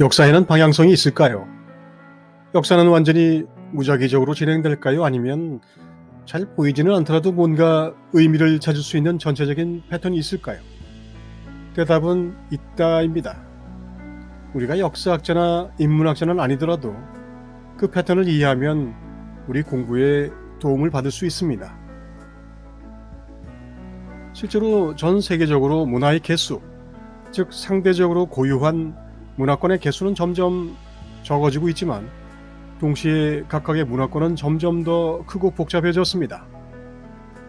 역사에는 방향성이 있을까요? 역사는 완전히 무작위적으로 진행될까요? 아니면 잘 보이지는 않더라도 뭔가 의미를 찾을 수 있는 전체적인 패턴이 있을까요? 대답은 있다입니다. 우리가 역사학자나 인문학자는 아니더라도 그 패턴을 이해하면 우리 공부에 도움을 받을 수 있습니다. 실제로 전 세계적으로 문화의 개수, 즉 상대적으로 고유한 문화권의 개수는 점점 적어지고 있지만 동시에 각각의 문화권은 점점 더 크고 복잡해졌습니다.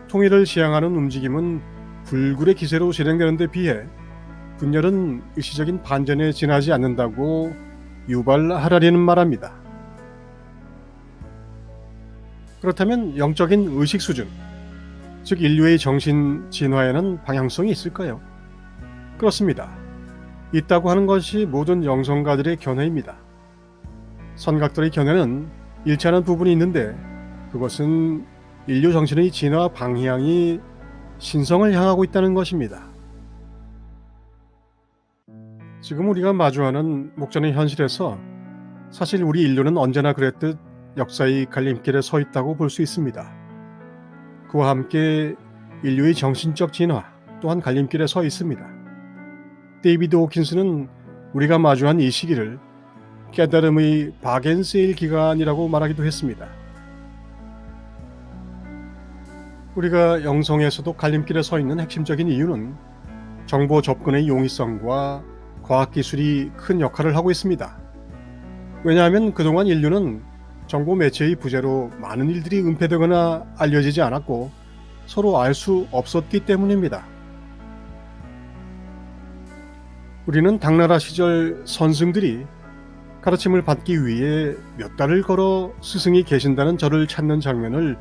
통일을 지향하는 움직임은 불굴의 기세로 진행되는 데 비해 분열은 일시적인 반전에 지나지 않는다고 유발 하라리는 말합니다. 그렇다면 영적인 의식 수준, 즉 인류의 정신 진화에는 방향성이 있을까요? 그렇습니다. 있다고 하는 것이 모든 영성가들의 견해입니다. 선각들의 견해는 일치하는 부분이 있는데 그것은 인류 정신의 진화 방향이 신성을 향하고 있다는 것입니다. 지금 우리가 마주하는 목전의 현실에서 사실 우리 인류는 언제나 그랬듯 역사의 갈림길에 서 있다고 볼 수 있습니다. 그와 함께 인류의 정신적 진화 또한 갈림길에 서 있습니다. 데이비드 호킨스는 우리가 마주한 이 시기를 깨달음의 바겐세일 기간이라고 말하기도 했습니다. 우리가 영성에서도 갈림길에 서 있는 핵심적인 이유는 정보 접근의 용이성과 과학기술이 큰 역할을 하고 있습니다. 왜냐하면 그동안 인류는 정보 매체의 부재로 많은 일들이 은폐되거나 알려지지 않았고 서로 알 수 없었기 때문입니다. 우리는 당나라 시절 선승들이 가르침을 받기 위해 몇 달을 걸어 스승이 계신다는 절을 찾는 장면을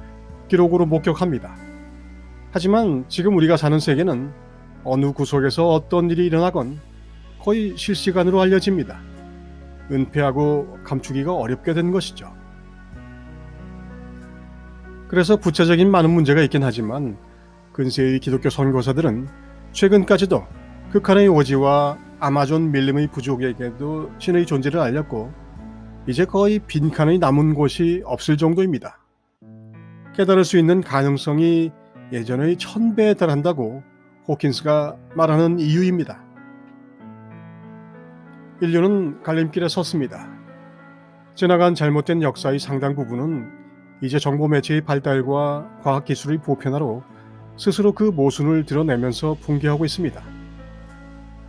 기록으로 목격합니다. 하지만 지금 우리가 사는 세계는 어느 구석에서 어떤 일이 일어나건 거의 실시간으로 알려집니다. 은폐하고 감추기가 어렵게 된 것이죠. 그래서 구체적인 많은 문제가 있긴 하지만 근세의 기독교 선교사들은 최근까지도 극한의 오지와 아마존 밀림의 부족에게도 신의 존재를 알렸고 이제 거의 빈칸의 남은 곳이 없을 정도입니다. 깨달을 수 있는 가능성이 예전의 1000배에 달한다고 호킨스가 말하는 이유입니다. 인류는 갈림길에 섰습니다. 지나간 잘못된 역사의 상당 부분은 이제 정보 매체의 발달과 과학기술의 보편화로 스스로 그 모순을 드러내면서 붕괴하고 있습니다.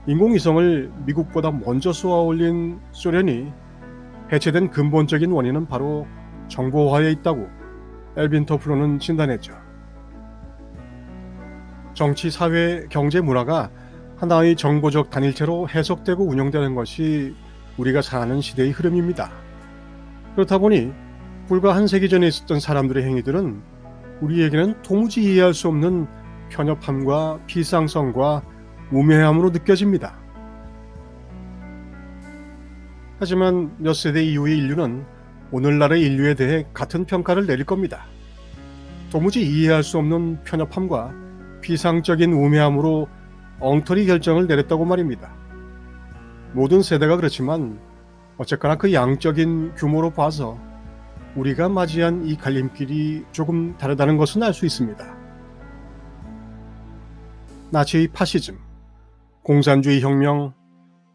인공위성을 미국보다 먼저 쏘아 올린 소련이 해체된 근본적인 원인은 바로 정보화에 있다고 엘빈 토플러는 진단했죠. 정치, 사회, 경제, 문화가 하나의 정보적 단일체로 해석되고 운영되는 것이 우리가 사는 시대의 흐름입니다. 그렇다 보니 불과 한 세기 전에 있었던 사람들의 행위들은 우리에게는 도무지 이해할 수 없는 편협함과 비상성과 우매함으로 느껴집니다. 하지만 몇 세대 이후의 인류는 오늘날의 인류에 대해 같은 평가를 내릴 겁니다. 도무지 이해할 수 없는 편협함과 비상적인 우매함으로 엉터리 결정을 내렸다고 말입니다. 모든 세대가 그렇지만 어쨌거나 그 양적인 규모로 봐서 우리가 맞이한 이 갈림길이 조금 다르다는 것은 알 수 있습니다. 나치의 파시즘, 공산주의 혁명,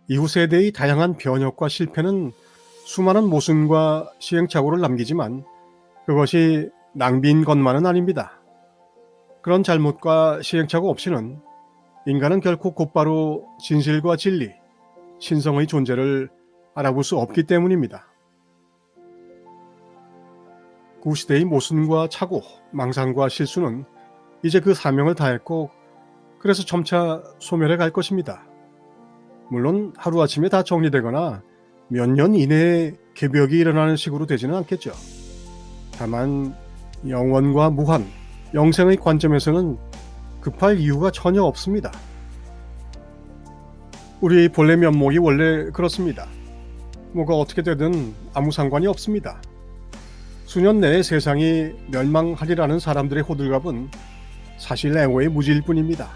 이후 세대의 다양한 변혁과 실패는 수많은 모순과 시행착오를 남기지만 그것이 낭비인 것만은 아닙니다. 그런 잘못과 시행착오 없이는 인간은 결코 곧바로 진실과 진리, 신성의 존재를 알아볼 수 없기 때문입니다. 구시대의 모순과 착오, 망상과 실수는 이제 그 사명을 다했고 그래서 점차 소멸해 갈 것입니다. 물론 하루아침에 다 정리되거나 몇 년 이내에 개벽이 일어나는 식으로 되지는 않겠죠. 다만 영원과 무한, 영생의 관점에서는 급할 이유가 전혀 없습니다. 우리의 본래 면목이 원래 그렇습니다. 뭐가 어떻게 되든 아무 상관이 없습니다. 수년 내에 세상이 멸망하리라는 사람들의 호들갑은 사실 애호의 무지일 뿐입니다.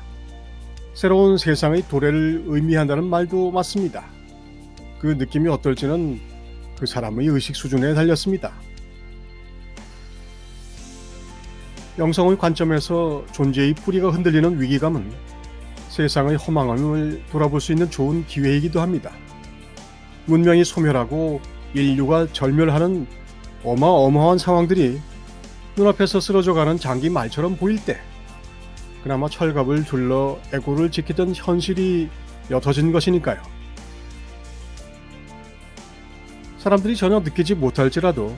새로운 세상의 도래를 의미한다는 말도 맞습니다. 그 느낌이 어떨지는 그 사람의 의식 수준에 달렸습니다. 영성의 관점에서 존재의 뿌리가 흔들리는 위기감은 세상의 허망함을 돌아볼 수 있는 좋은 기회이기도 합니다. 문명이 소멸하고 인류가 절멸하는 어마어마한 상황들이 눈앞에서 쓰러져가는 장기 말처럼 보일 때 그나마 철갑을 둘러 애고를 지키던 현실이 옅어진 것이니까요. 사람들이 전혀 느끼지 못할지라도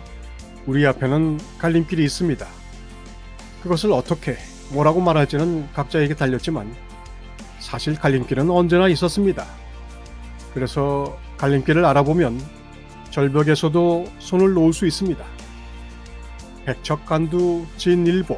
우리 앞에는 갈림길이 있습니다. 그것을 어떻게, 뭐라고 말할지는 각자에게 달렸지만 사실 갈림길은 언제나 있었습니다. 그래서 갈림길을 알아보면 절벽에서도 손을 놓을 수 있습니다. 백척간두 진일보